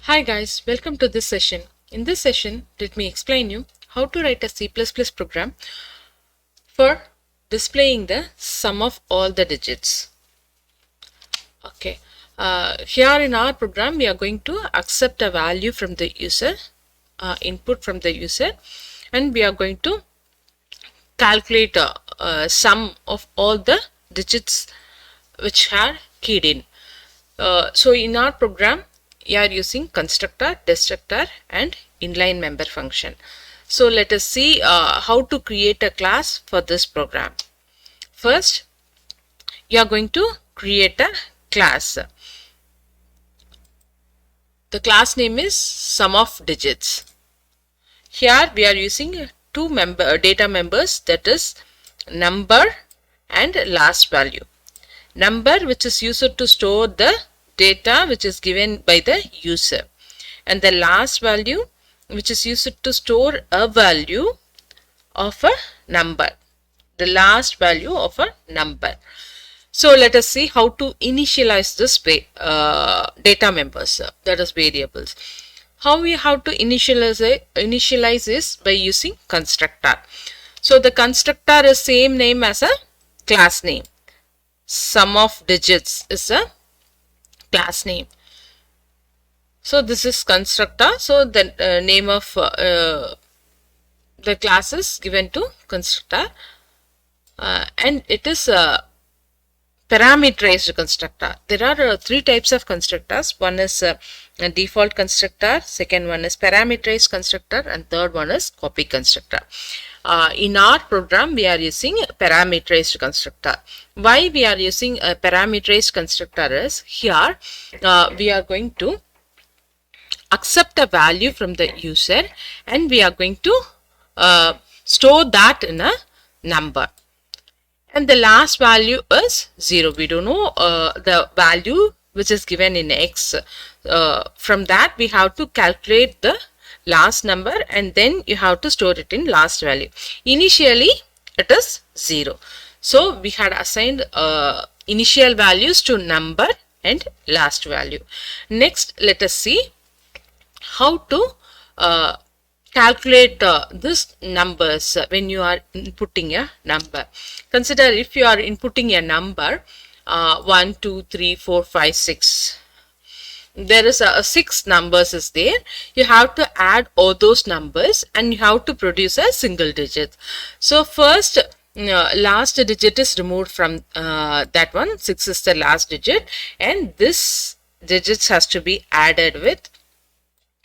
Hi guys, welcome to this session. In this session, let me explain you how to write a C++ program for displaying the sum of all the digits. Okay, here in our program, we are going to accept a value from the user, input from the user, and we are going to calculate a sum of all the digits which are keyed in. So in our program, we are using constructor, destructor and inline member function. So let us see how to create a class for this program. First, you are going to create a class. The class name is sum of digits. Here we are using two data members, that is number and last value. Number, which is used to store the data which is given by the user, and the last value, which is used to store a value of a number, the last value of a number. So let us see how to initialize this data members, that is variables. How we have to initialize is by using constructor. So the constructor is same name as a class name. Sum of digits is a class name. So this is constructor. So the name of the class is given to constructor, and it is a parameterized constructor. There are three types of constructors. One is a default constructor, second one is parameterized constructor, and third one is copy constructor. In our program, we are using a parameterized constructor. Why we are using a parameterized constructor is, here we are going to accept a value from the user and we are going to store that in a number. And the last value is 0. We don't know the value which is given in x. From that we have to calculate the last number and then you have to store it in last value. Initially it is 0. So we had assigned initial values to number and last value. Next, let us see how to calculate this numbers when you are inputting a number. Consider if you are inputting a number 1, 2, 3, 4, 5, 6. There is a 6 numbers is there. You have to add all those numbers and you have to produce a single digit. So first last digit is removed from that one. 6 is the last digit and this digits has to be added with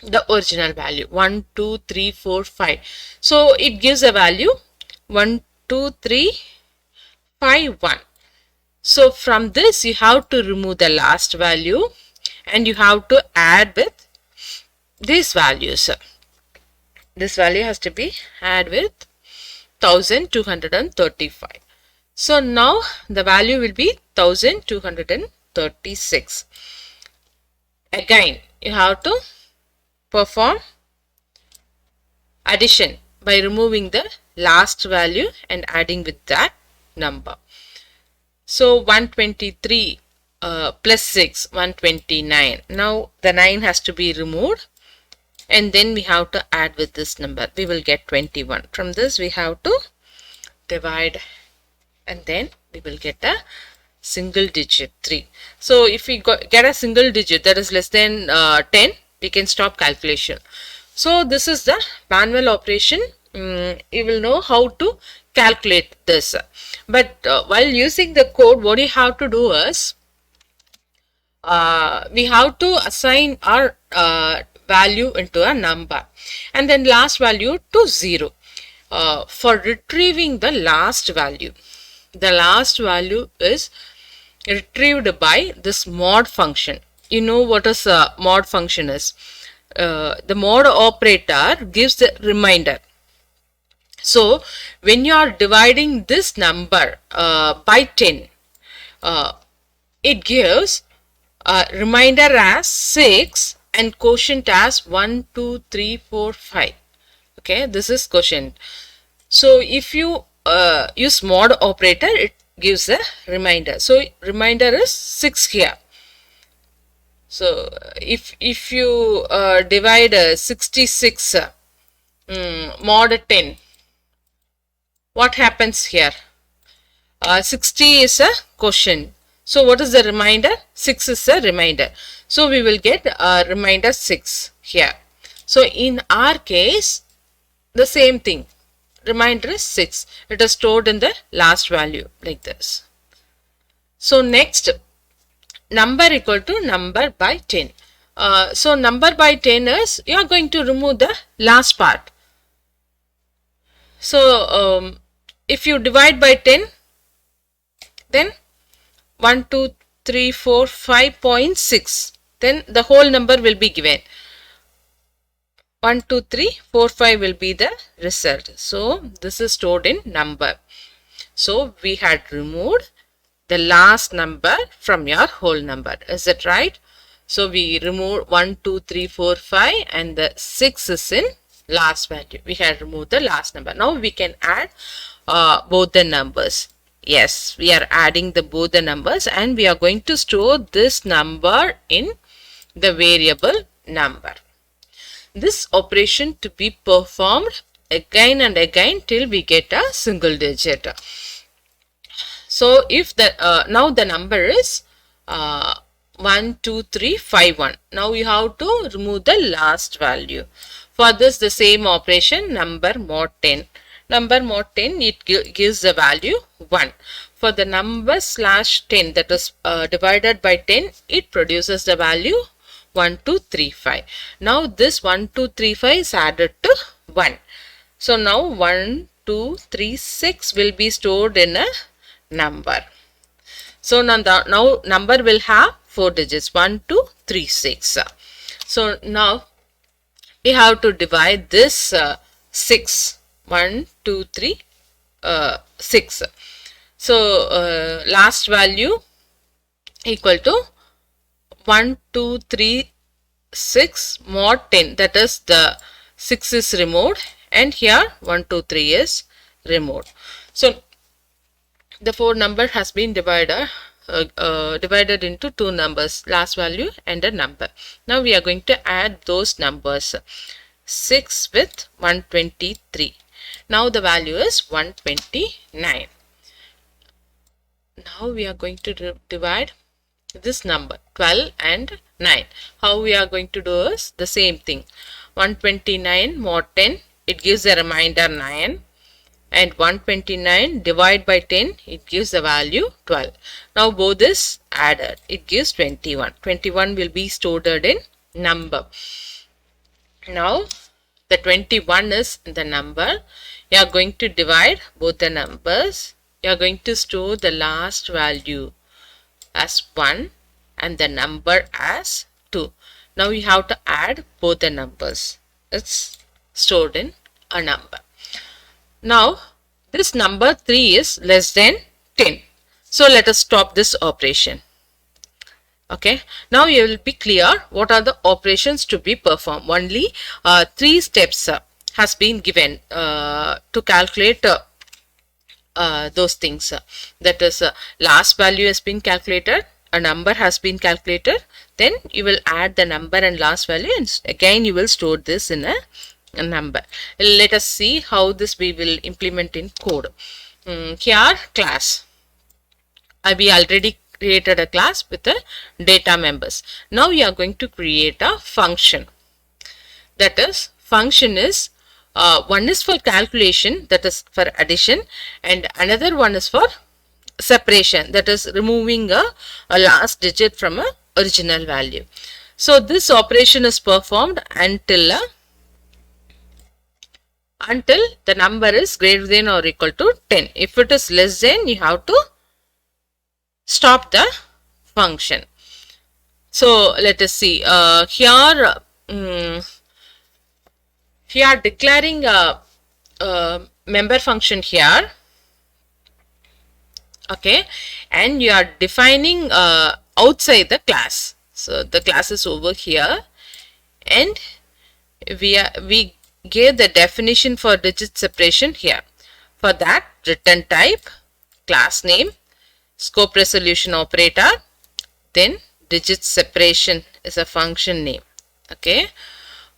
the original value 1, 2, 3, 4, 5. So it gives a value 1, 2, 3, 5, 1. So from this you have to remove the last value and you have to add with these values. This value has to be added with 1235. So now the value will be 1236. Again you have to perform addition by removing the last value and adding with that number. So 123 plus 6, 129. Now the 9 has to be removed and then we have to add with this number. We will get 21. From this we have to divide and then we will get a single digit 3. So if we get a single digit that is less than 10, we can stop calculation. So this is the manual operation. You will know how to calculate this. But while using the code, what you have to do is we have to assign our value into a number and then last value to 0. For retrieving the last value, the last value is retrieved by this mod function. You know what is a mod function is. The mod operator gives the reminder. So when you are dividing this number by 10, it gives a reminder as 6 and quotient as 1, 2, 3, 4, 5. Okay, this is quotient. So if you use mod operator, it gives a reminder. So reminder is 6 here. So if you divide 66 mod 10, what happens here? 60 is a quotient. So what is the remainder? 6 is a remainder. So we will get remainder 6 here. So in our case, the same thing. Remainder is 6. It is stored in the last value like this. So next, number equal to number by 10. So number by 10 is, you are going to remove the last part. So if you divide by 10, then 1, 2, 3, 4, 5.6. Then the whole number will be given. 1, 2, 3, 4, 5 will be the result. So this is stored in number. So we had removed the last number from your whole number. Is that right? So we remove 1, 2, 3, 4, 5 and the 6 is in last value. We had removed the last number. Now we can add both the numbers. Yes, we are adding both the numbers and we are going to store this number in the variable number. This operation to be performed again and again till we get a single digit. So if now the number is 1, 2, 3, 5, 1. Now you have to remove the last value. For this, the same operation, number mod 10. Number mod 10, it gives the value 1. For the number slash 10, that is divided by 10, it produces the value 1, 2, 3, 5. Now this 1, 2, 3, 5 is added to 1. So now 1, 2, 3, 6 will be stored in a number. So now number will have 4 digits, 1, 2, 3, 6. So now we have to divide this 6. 1, 2, 3, 6. So last value equal to 1, 2, 3, 6 mod 10. That is the 6 is removed and here 1, 2, 3 is removed. So the 4 number has been divided into 2 numbers, last value and a number. Now we are going to add those numbers, 6 with 123. Now the value is 129. Now we are going to divide this number 12 and 9. How we are going to do is the same thing. 129 mod 10, it gives a remainder 9. And 129 divided by 10, it gives the value 12. Now both is added, it gives 21. 21 will be stored in number. Now the 21 is the number. You are going to divide both the numbers. You are going to store the last value as 1 and the number as 2. Now you have to add both the numbers. It's stored in a number. Now this number 3 is less than 10. So let us stop this operation. Okay. Now you will be clear what are the operations to be performed. Only 3 steps has been given to calculate those things. That is last value has been calculated, a number has been calculated, then you will add the number and last value and again you will store this in a number. Let us see how this we will implement in code. Here class. We already created a class with the data members. Now we are going to create a function. That is, function is one is for calculation, that is for addition, and another one is for separation, that is removing a last digit from a original value. So this operation is performed until the number is greater than or equal to 10. If it is less than, you have to stop the function. So let us see here. We are declaring a member function here, okay, and you are defining outside the class. So the class is over here, and we gave the definition for digit separation here. For that, return type, class name, scope resolution operator, then digit separation is a function name. Okay,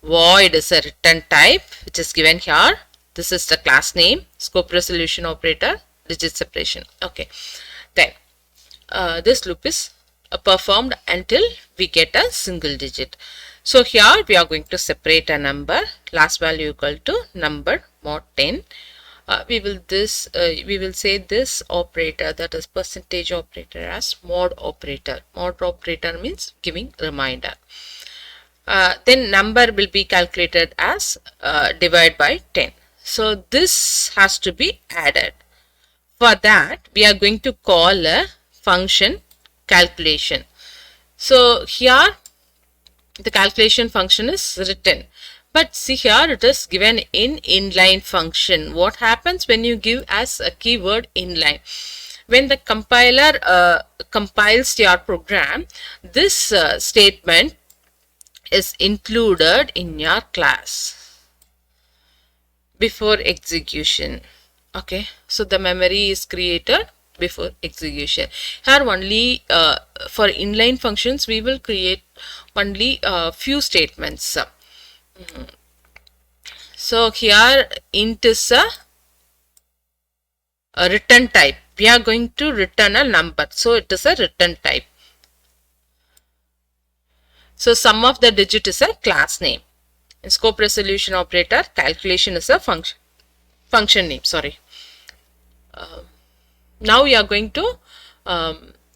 void is a return type which is given here. This is the class name, scope resolution operator, digit separation. Okay, then this loop is performed until we get a single digit. So here we are going to separate a number, last value equal to number mod 10. We will say this operator, that is percentage operator, as mod operator. Mod operator means giving reminder. Then number will be calculated as divide by 10. So this has to be added. For that, we are going to call a function calculation. So here the calculation function is written, but see here it is given in inline function. What happens when you give as a keyword inline? When the compiler compiles your program, this statement is included in your class before execution. Okay, so the memory is created before execution. Here only for inline functions we will create only a few statements. So here int is a return type. We are going to return a number, so it is a return type. So sum of the digit is a class name. In scope resolution operator, calculation is a function name. Sorry. Now we are going to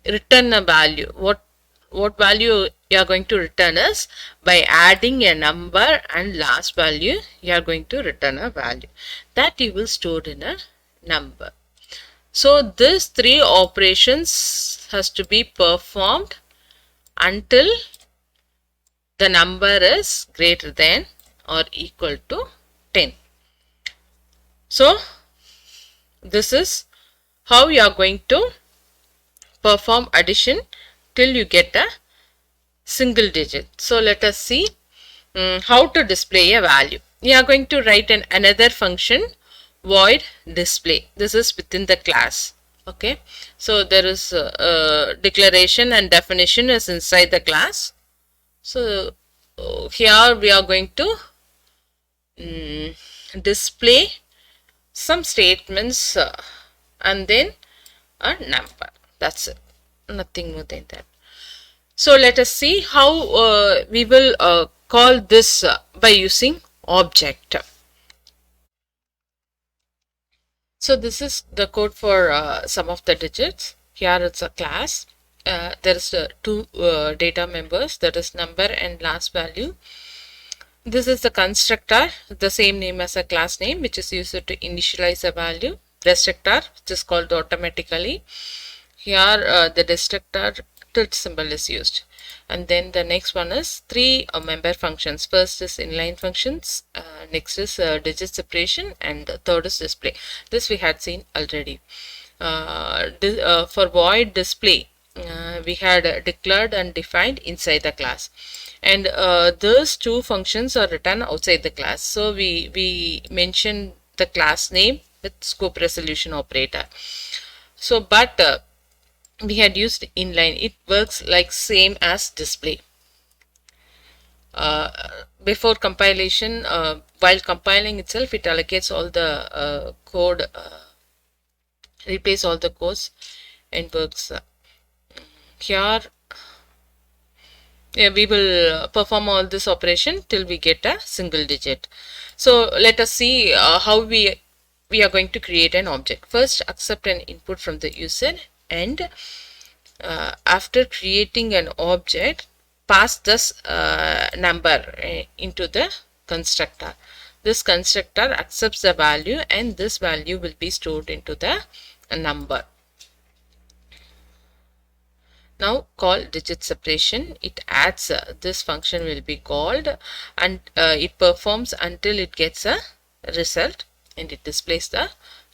return a value. What value you are going to return is, by adding a number and last value, you are going to return a value that you will store in a number. So these three operations has to be performed until the number is greater than or equal to 10. So this is how you are going to perform addition till you get a single digit. So let us see how to display a value. We are going to write another function, void display. This is within the class. Okay, so there is a declaration and definition is inside the class. So here we are going to display some statements and then a number. That's it, nothing more than that. So let us see how we will call this by using object. So this is the code for sum of the digits. Here it's a class. There is two data members, that is number and last value. This is the constructor, the same name as a class name, which is used to initialize a value. Destructor, which is called automatically. Here the destructor tilde symbol is used. And then the next one is three member functions. First is inline functions, next is digit separation, and third is display. This we had seen already. For void display, we had declared and defined inside the class, and those two functions are written outside the class. So we mentioned the class name with scope resolution operator. So but we had used inline. It works like same as display. Before compilation, while compiling itself, it allocates all the code, replace all the codes, and works. Here we will perform all this operation till we get a single digit. So let us see how we are going to create an object. First, accept an input from the user, and after creating an object, pass this number into the constructor. This constructor accepts the value, and this value will be stored into the number. Now call digit separation. It adds this function will be called, and it performs until it gets a result, and it displays the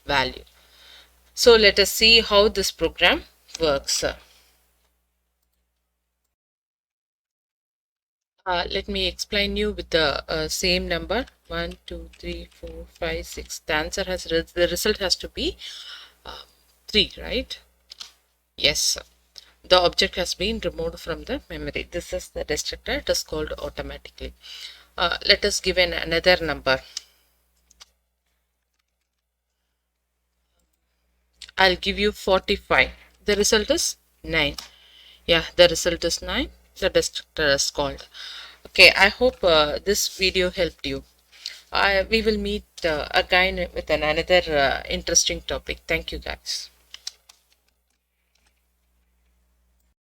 value. So let us see how this program works. Let me explain you with the same number 1 2 3 4 5 6. The answer has the result has to be 3, right? Yes. the object has been removed from the memory. This is the destructor. It is called automatically. Let us give another number. I'll give you 45. The result is 9. Yeah, the result is 9. The destructor is called. Okay, I hope this video helped you. We will meet again with another interesting topic. Thank you, guys.